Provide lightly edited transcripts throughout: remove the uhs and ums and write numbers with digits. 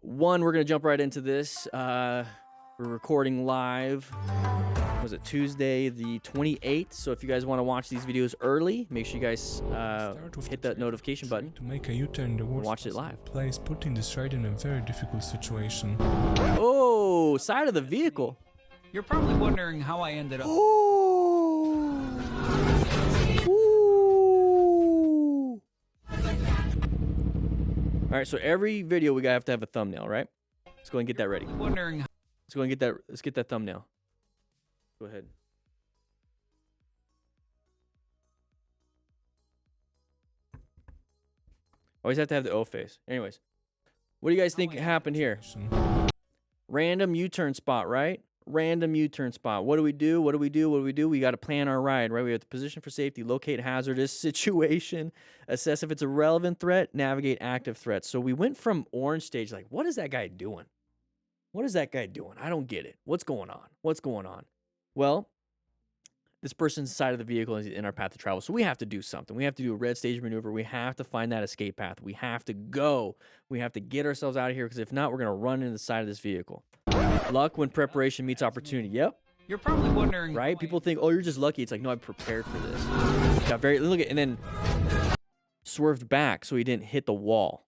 We're going to jump right into this. We're recording live. Was it Tuesday the 28th? So if you guys want to watch these videos early, make sure you guys hit that notification button to make a U-turn in the worst watch it live. Place, putting this ride in a very difficult situation. Oh, side of the vehicle. You're probably wondering how I ended up. Oh. Ooh. All right, so every video we gotta have to have a thumbnail, right? Let's go and get that ready. Wondering. Let's go and get that. Let's get that thumbnail. Go ahead. Always have to have the O face. Anyways, what do you guys think happened here? Random U-turn spot, right? Random U-turn spot. What do we do? What do we do? What do we do? We got to plan our ride, right? We have to position for safety, locate hazardous situation, assess if it's a relevant threat, navigate active threats. So we went from orange stage, like, what is that guy doing? What is that guy doing? I don't get it. What's going on? What's going on? Well, this person's side of the vehicle is in our path of travel. So we have to do something. We have to do a red stage maneuver. We have to find that escape path. We have to go. We have to get ourselves out of here because if not, we're going to run into the side of this vehicle. Luck when preparation meets opportunity. Yep. You're probably wondering. Right? People think, oh, you're just lucky. It's like, no, I prepared for this. Got very, look at, and then swerved back so he didn't hit the wall.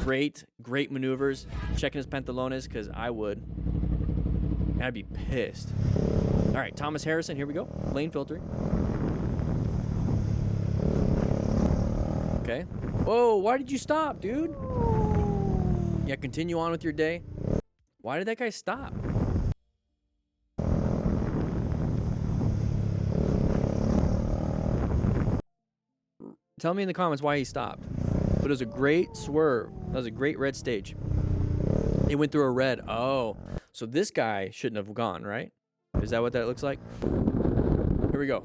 Great maneuvers. Checking his pantalones because I would. I'd be pissed. All right, Thomas Harrison, here we go. Lane filtering. Okay. Whoa, why did you stop, dude? Yeah, continue on with your day. Why did that guy stop? Tell me in the comments why he stopped. But it was a great swerve. That was a great red stage. He went through a red. Oh, so this guy shouldn't have gone, right? Is that what that looks like? Here we go.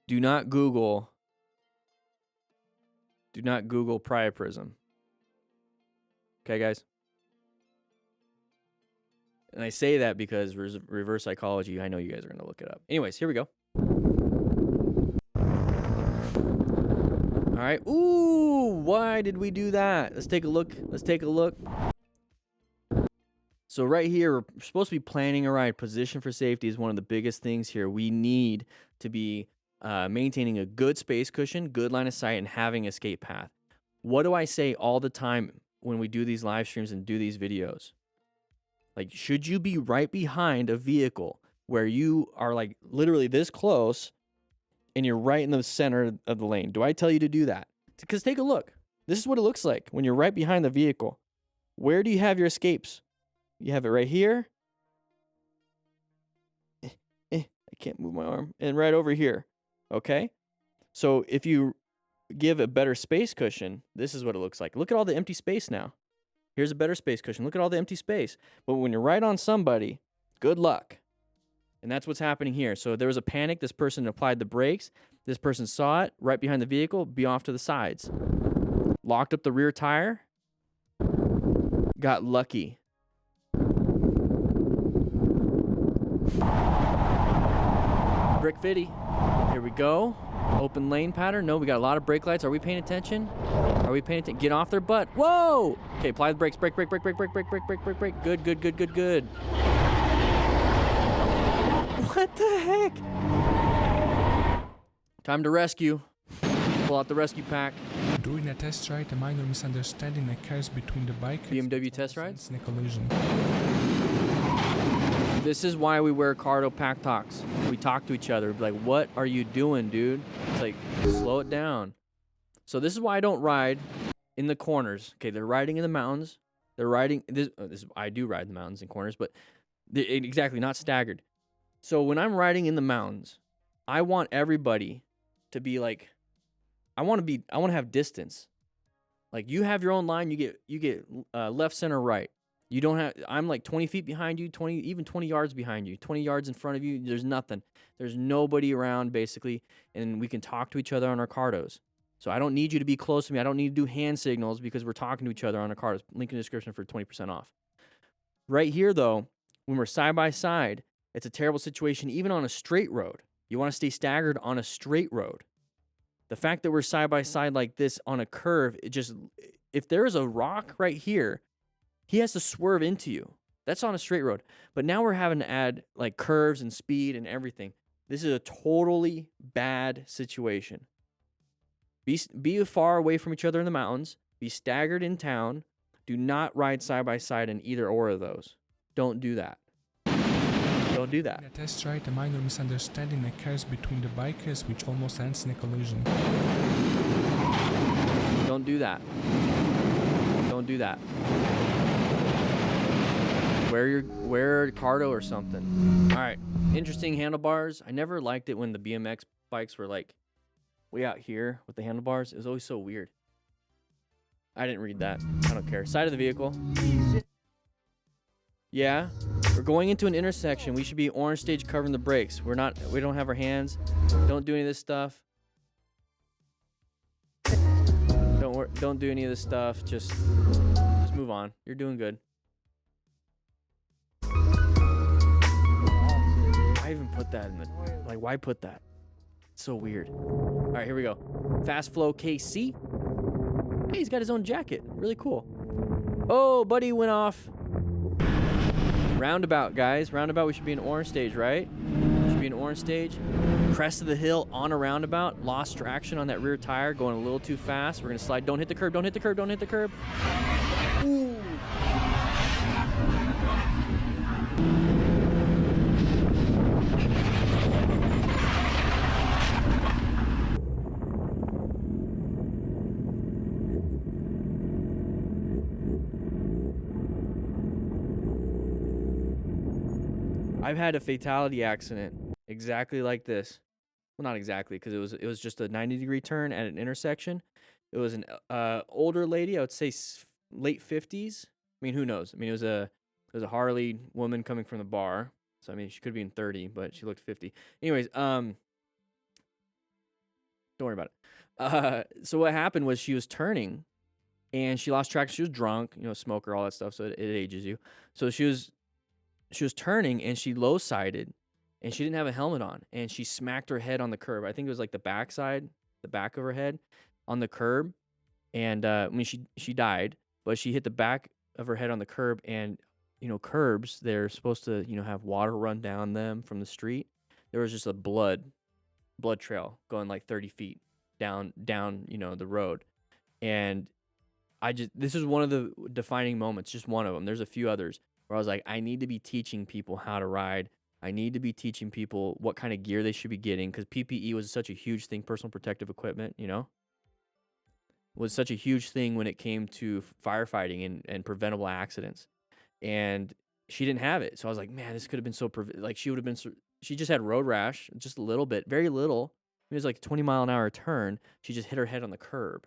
Do not Google priapism. Okay, guys? And I say that because reverse psychology, I know you guys are going to look it up. Anyways, here we go. All right. Ooh, why did we do that? Let's take a look. Let's take a look. So right here, we're supposed to be planning a ride. Position for safety is one of the biggest things here. We need to be maintaining a good space cushion, good line of sight, and having escape path. What do I say all the time when we do these live streams and do these videos? Like, should you be right behind a vehicle where you are like literally this close and you're right in the center of the lane? Do I tell you to do that? Because take a look. This is what it looks like when you're right behind the vehicle. Where do you have your escapes? You have it right here. I can't move my arm. And right over here. Okay? So if you give a better space cushion, this is what it looks like. Look at all the empty space now. Here's a better space cushion. Look at all the empty space. But when you're right on somebody, good luck. And that's what's happening here. So there was a panic. This person applied the brakes. This person saw it right behind the vehicle, be off to the sides. Locked up the rear tire. Got lucky. Brick Fitty. Here we go. Open lane pattern. No, we got a lot of brake lights. Are we paying attention? Are we paying attention? Get off their butt. Whoa! Okay, apply the brakes. Brake. Good. What the heck? Time to rescue. Pull out the rescue pack. During a test ride, a minor misunderstanding occurs between the bike BMW test rides? in a collision. This is why we wear Cardo pack talks. We talk to each other. Like, what are you doing, dude? It's like, slow it down. So this is why I don't ride in the corners. Okay, they're riding in the mountains. They're riding this. I do ride in the mountains and corners, but exactly not staggered. So when I'm riding in the mountains, I want everybody to be like, I want to have distance. Like, you have your own line. You get left, center, right. You don't have. I'm like 20 feet behind you, 20 yards behind you, 20 yards in front of you. There's nothing. There's nobody around basically, and we can talk to each other on our cardos. So I don't need you to be close to me. I don't need to do hand signals because we're talking to each other on our cardos. Link in the description for 20% off. Right here, though, when we're side by side, it's a terrible situation even on a straight road. You want to stay staggered on a straight road. The fact that we're side by side like this on a curve, it just, if there is a rock right here, he has to swerve into you. That's on a straight road. But now we're having to add like curves and speed and everything. This is a totally bad situation. Be far away from each other in the mountains. Be staggered in town. Do not ride side by side in either or of those. Don't do that. Don't do that. In a test ride, a minor misunderstanding occurs between the bikers which almost ends in a collision. Don't do that. Don't do that. Wear Cardo or something. All right. Interesting handlebars. I never liked it when the BMX bikes were like way out here with the handlebars. It was always so weird. I didn't read that. I don't care. Side of the vehicle. Yeah. We're going into an intersection. We should be orange stage covering the brakes. We don't have our hands. Don't do any of this stuff. Don't do any of this stuff. Just move on. You're doing good. I even put that in the, like, why put that? It's so weird. All right, here we go. Fast Flow KC. Hey, he's got his own jacket. Really cool. Oh, buddy went off. Roundabout, guys. Roundabout, we should be in orange stage, right? Should be in orange stage. Crest of the hill on a roundabout. Lost traction on that rear tire, going a little too fast. We're going to slide. Don't hit the curb. Don't hit the curb. Don't hit the curb. Ooh. I've had a fatality accident exactly like this. Well, not exactly, because it was just a 90-degree turn at an intersection. It was an older lady, I would say late 50s. I mean, who knows? I mean, it was a Harley woman coming from the bar. So I mean, she could be in 30, but she looked 50. Anyways, don't worry about it. So what happened was she was turning, and she lost track. She was drunk, smoker, all that stuff. So it ages you. So she was turning, and she low-sided, and she didn't have a helmet on, and she smacked her head on the curb. I think it was like the back of her head on the curb. And I mean, she died, but she hit the back of her head on the curb. And curbs, they're supposed to have water run down them from the street. There was just a blood trail going like 30 feet down the road. And this is one of the defining moments, just one of them. There's a few others where I was like, I need to be teaching people how to ride. I need to be teaching people what kind of gear they should be getting, because PPE was such a huge thing, personal protective equipment, was such a huge thing when it came to firefighting and preventable accidents. And she didn't have it. So I was like, man, this could have been so, she would have been, she just had road rash, just a little bit, very little. It was like a 20-mile-an-hour turn. She just hit her head on the curb.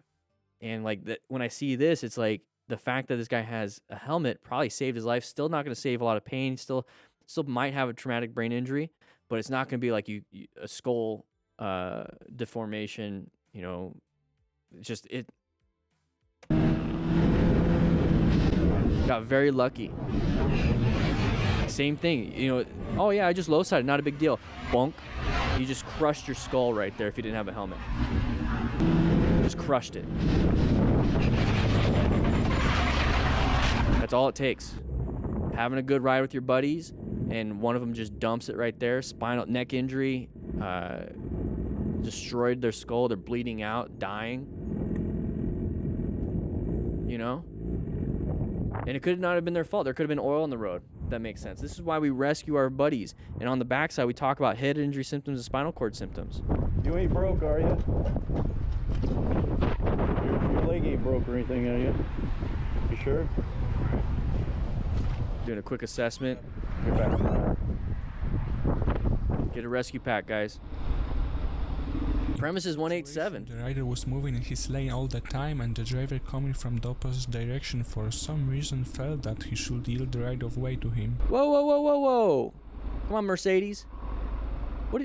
And like when I see this, it's like, the fact that this guy has a helmet probably saved his life. Still not going to save a lot of pain. Still might have a traumatic brain injury, but it's not going to be like a skull deformation. It got very lucky. Same thing. Oh yeah, I just low-sided, not a big deal. Bonk. You just crushed your skull right there if you didn't have a helmet. Just crushed it. That's all it takes. Having a good ride with your buddies, and one of them just dumps it right there. Spinal neck injury, destroyed their skull. They're bleeding out, dying. And it could not have been their fault. There could have been oil on the road. That makes sense. This is why we rescue our buddies. And on the backside, we talk about head injury symptoms and spinal cord symptoms. You ain't broke, are you? Your leg ain't broke or anything, are you? You sure? Doing a quick assessment. Get a rescue pack, guys. Premises 187. The rider was moving in his lane all the time, and the driver coming from the opposite direction for some reason felt that he should yield the right of way to him. Whoa, whoa, whoa, whoa, whoa. Come on, Mercedes. What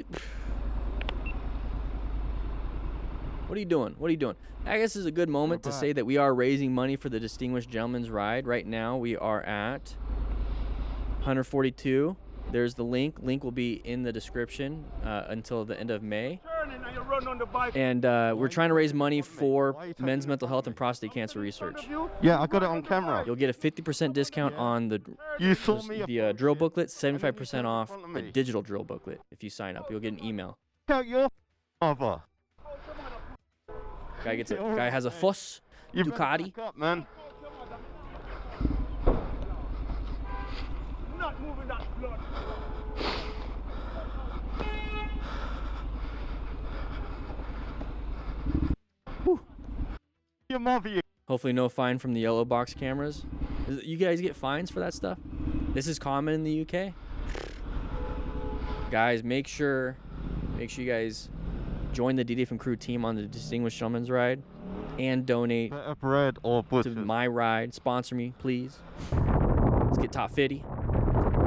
are you doing? What are you doing? I guess this is a good moment to say that we are raising money for the Distinguished Gentleman's Ride. Right now, we are at 142. There's the link. Link will be in the description until the end of May. And we're trying to raise money for men's mental health and prostate cancer research. Yeah, I got it on camera. You'll get a 50% discount on the You saw me. drill booklet, 75% off a digital drill booklet if you sign up. You'll get an email. Out your mother. Guy has a fuss You better Ducati. back up, man. Your mother, you. Hopefully no fine from the yellow box cameras. You guys get fines for that stuff? This is common in the UK. Guys, make sure you guys join the DD from Crew team on the Distinguished Gentleman's Ride and donate Better bread or to butcher. my ride. Sponsor me, please. Let's get top 50.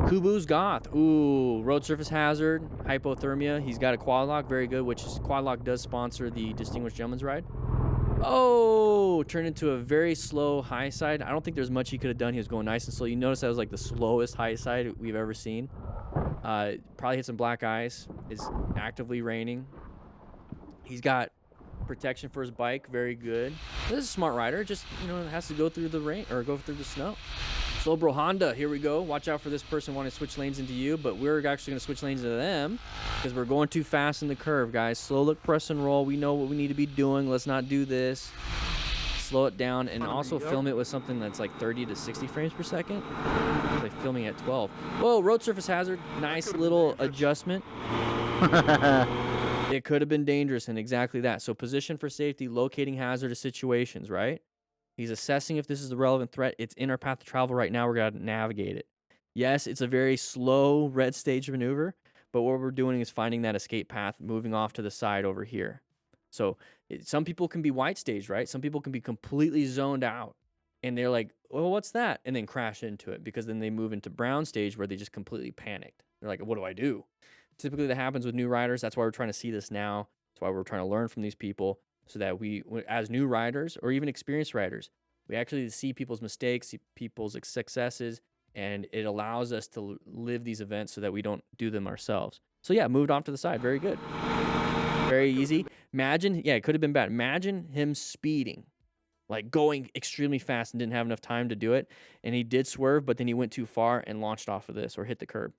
Kubu's Goth. Ooh, road surface hazard, hypothermia. He's got a quad lock, very good, which is quad lock does sponsor the Distinguished Gentleman's Ride. Oh, turned into a very slow high side. I don't think there's much he could have done. He was going nice and slow. You notice that was like the slowest high side we've ever seen. Probably hit some black ice. It's actively raining. He's got protection for his bike, very good. This is a smart rider. Just has to go through the rain or go through the snow. Slow bro Honda, here we go. Watch out for this person wanting to switch lanes into you, but we're actually going to switch lanes into them because we're going too fast in the curve, guys. Slow look, press and roll. We know what we need to be doing. Let's not do this. Slow it down and also film it with something that's like 30 to 60 frames per second. Like filming at 12. Whoa, road surface hazard. Nice little adjustment. It could have been dangerous, and exactly that. So position for safety, locating hazardous situations, right? He's assessing if this is a relevant threat. It's in our path to travel right now. We're going to navigate it. Yes, it's a very slow red stage maneuver, but what we're doing is finding that escape path, moving off to the side over here. So some people can be white stage, right? Some people can be completely zoned out, and they're like, well, what's that? And then crash into it because then they move into brown stage where they just completely panicked. They're like, what do I do? Typically that happens with new riders. That's why we're trying to see this now. That's why we're trying to learn from these people so that we, as new riders or even experienced riders, we actually see people's mistakes, see people's successes, and it allows us to live these events so that we don't do them ourselves. So yeah, moved off to the side. Very good. Very easy. Imagine, yeah, it could have been bad. Imagine him speeding, like going extremely fast and didn't have enough time to do it. And he did swerve, but then he went too far and launched off of this or hit the curb.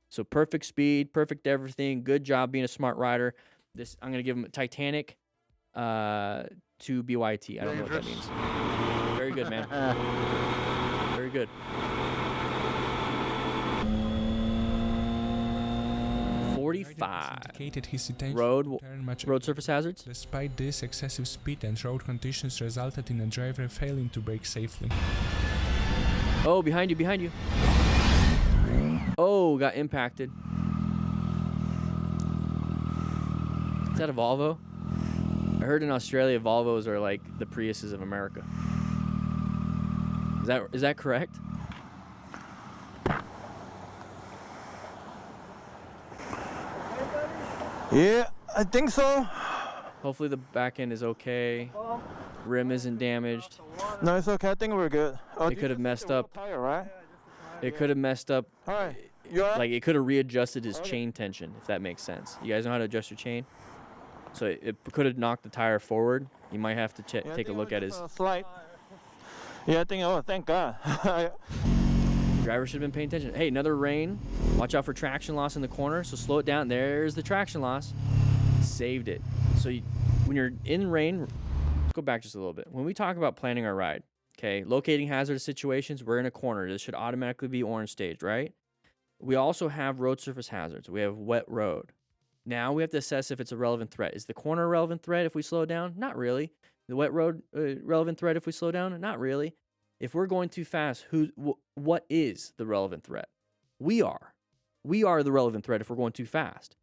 So perfect speed, perfect everything. Good job being a smart rider. This I'm going to give him a Titanic to BYT. I don't know what that means. Very good, man. Very good. Indicated his intention Road to turn much surface hazards. Despite this, excessive speed and road conditions resulted in a driver failing to brake safely. Oh, behind you, behind you. Oh, got impacted. Is that a Volvo? I heard in Australia Volvos are like the Priuses of America. Is that correct? Yeah, I think so. Hopefully the back end is okay. Rim isn't damaged. No, it's okay. I think we're good. Oh, It could have messed up. Tire, right? It could have messed up. All right. You all right? Like it could have readjusted his chain tension, if that makes sense. You guys know how to adjust your chain? So it could have knocked the tire forward. You might have to Yeah, I take a think look it at was his. just a slight. Yeah, I think. Oh, thank God. Driver should have been paying attention. Hey, another rain. Watch out for traction loss in the corner. So slow it down. There's the traction loss. Saved it. So when you're in rain, let's go back just a little bit. When we talk about planning our ride, okay, locating hazardous situations, we're in a corner. This should automatically be orange staged, right? We also have road surface hazards. We have wet road. Now we have to assess if it's a relevant threat. Is the corner a relevant threat if we slow down? Not really. The wet road relevant threat if we slow down? Not really. If we're going too fast, what is the relevant threat? We are. We are the relevant threat if we're going too fast.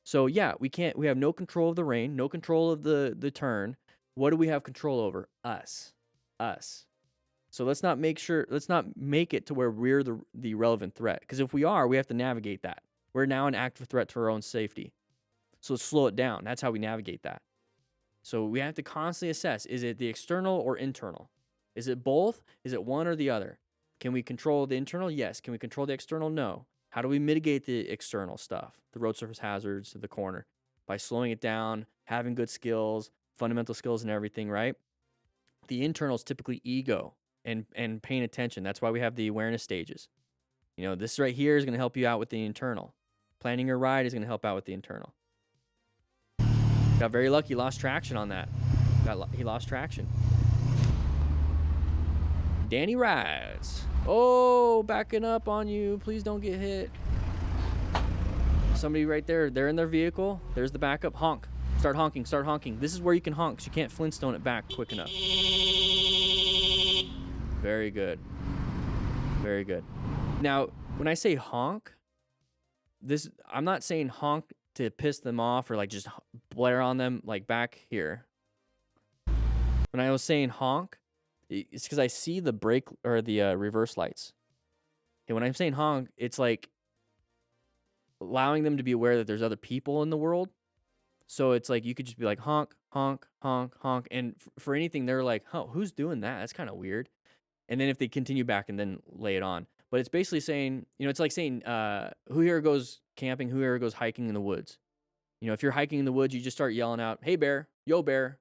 So yeah, we have no control of the rain, no control of the turn. What do we have control over? Us. So let's not make it to where we're the relevant threat. Because if we are, we have to navigate that. We're now an active threat to our own safety. So let's slow it down. That's how we navigate that. So we have to constantly assess, is it the external or internal? Is it both? Is it one or the other? Can we control the internal? Yes. Can we control the external? No. How do we mitigate the external stuff? The road surface hazards, the corner. by slowing it down, having good skills, fundamental skills and everything, right? The internal is typically ego and paying attention. That's why we have the awareness stages. You know, this right here is going to help you out with the internal. Planning your ride is going to help out with the internal. Got very lucky, lost traction on that. He lost traction. Danny rides. Oh, backing up on you. Please don't get hit. Somebody right there. They're in their vehicle. There's the backup. Honk. Start honking. Start honking. This is where you can honk, 'cause you can't Flintstone it back quick enough. Very good. Very good. Now, when I say honk, I'm not saying honk to piss them off or like just blare on them like back here. When I was saying honk, it's because I see the brake or the reverse lights. And when I'm saying honk, it's like allowing them to be aware that there's other people in the world. So it's like you could just be like honk, honk, honk, honk. And for anything, they're like, oh, who's doing that? That's kind of weird. And then if they continue back and then lay it on. But it's basically saying, you know, it's like saying, who here goes camping, who here goes hiking in the woods? You know, if you're hiking in the woods, you just start yelling out, hey, bear, yo, bear.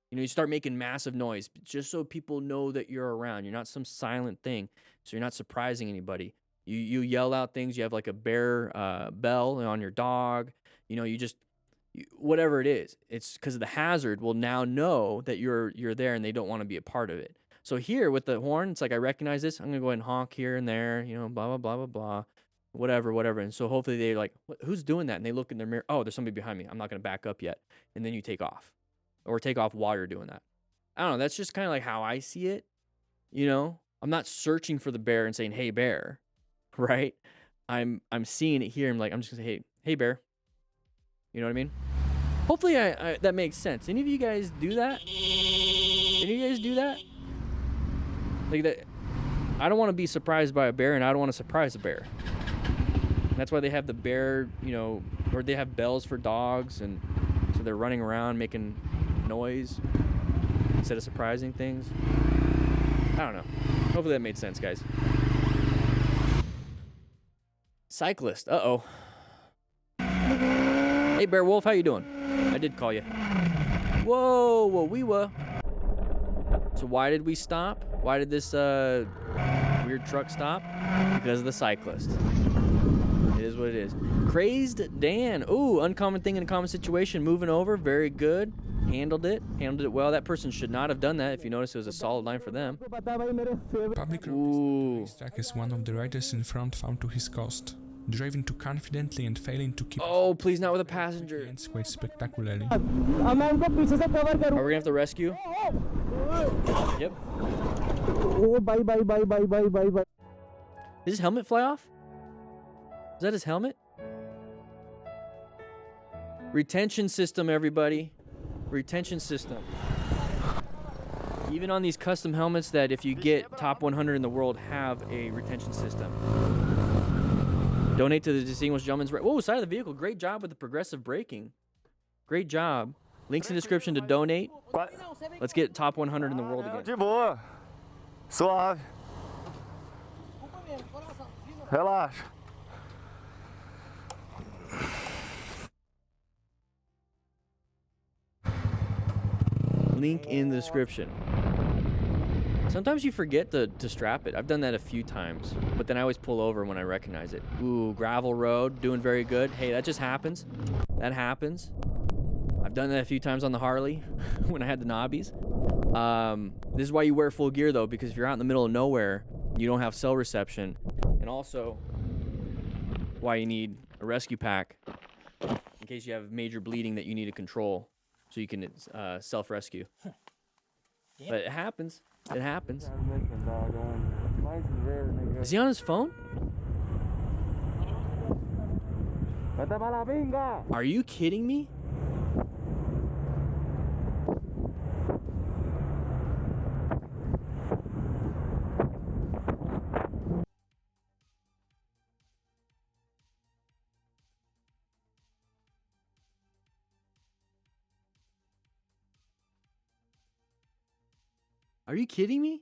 You know, you start making massive noise just so people know that you're around. You're not some silent thing, so you're not surprising anybody. You yell out things. You have like a bear bell on your dog. You know, whatever it is. It's because the hazard will now know that you're there and they don't want to be a part of it. So here with the horn, it's like I recognize this. I'm going to go ahead and honk here and there, you know, blah, blah, blah, blah, blah, whatever. And so hopefully they're like, who's doing that? And they look in their mirror. Oh, there's somebody behind me. I'm not going to back up yet. And then you take off or take off while you're doing that. I don't know. That's just kind of like how I see it. You know, I'm not searching for the bear and saying, hey, bear, right? I'm seeing it here. I'm just going to say, hey, bear. You know what I mean? Hopefully that makes sense. Any of you guys do that? Any of you guys do that? Like that, I don't want to be surprised by a bear, and I don't want to surprise a bear. And that's why they have the bear, you know, or they have bells for dogs, and so they're running around making noise instead of surprising things. I don't know. Hopefully that made sense, guys. Cyclist. Uh-oh. Hey, Bear Wolf, how you doing? I did call you. Whoa, we were. So why did we stop? Why did this weird truck stop? Because of the cyclist. It is what it is. Crazed Dan. Ooh, uncommon thing in a common situation. Moving over. Very good. Handled it well. That person should not have done that. If you notice, it was a solid line for them. Public road track is one of the riders in front found to his cost. Driving too confidently and failing to keep... Oh, please not with a passenger. ...ends quite spectacularly. Are we gonna have to rescue? Yep. Oh, bye. Did his helmet fly off? Is that his helmet? Retention system, everybody. Retention system. Even on these custom helmets that if you get top 100 in the world have a retention system. Donate to the Distinguished Gentleman's... Whoa, side of the vehicle. Great job with the progressive braking. Great job. Links in the description to donate. Let's get top 100 in the world again. Suave. Relaxa. Link in the description. Sometimes you forget to strap it. I've done that a few times, but then I always pull over when I recognize it. Ooh, gravel road, doing very good. Hey, that just happens. That happens. I've done that a few times on the Harley when I had the knobbies. This is why you wear full gear, though, because if you're out in the middle of nowhere, you don't have cell reception. And also, why you need a rescue pack in case you have major bleeding that you need to control so you can self-rescue. But it happens. It happens. Is he on his phone? Are you kidding me? Are you kidding me?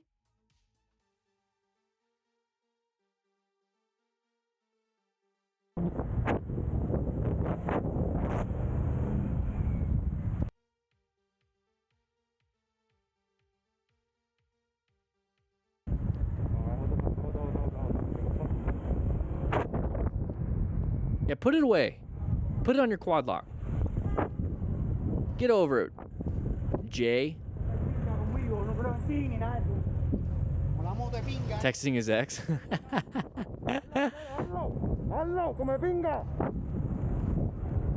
Yeah, put it away. Put it on your quad lock. Get over it, Jay. Texting his ex.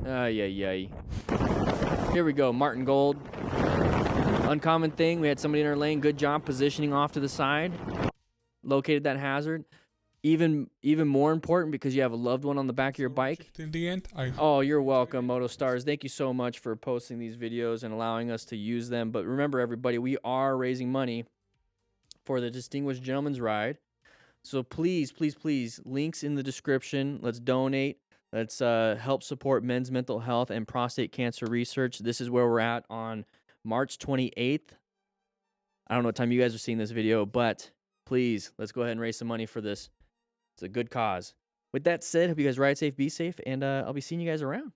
Ay, ay, ay. Here we go, Martin Gold. Uncommon thing, we had somebody in our lane. Good job positioning off to the side. Located that hazard. Even more important because you have a loved one on the back of your bike. In the end, Oh, you're welcome, Moto Stars. Thank you so much for posting these videos and allowing us to use them. But remember, everybody, we are raising money for the Distinguished Gentleman's Ride. So please, please, please, links in the description. Let's donate. Let's help support men's mental health and prostate cancer research. This is where we're at on March 28th. I don't know what time you guys are seeing this video, but please, let's go ahead and raise some money for this. It's a good cause. With that said, hope you guys ride safe, be safe, and I'll be seeing you guys around.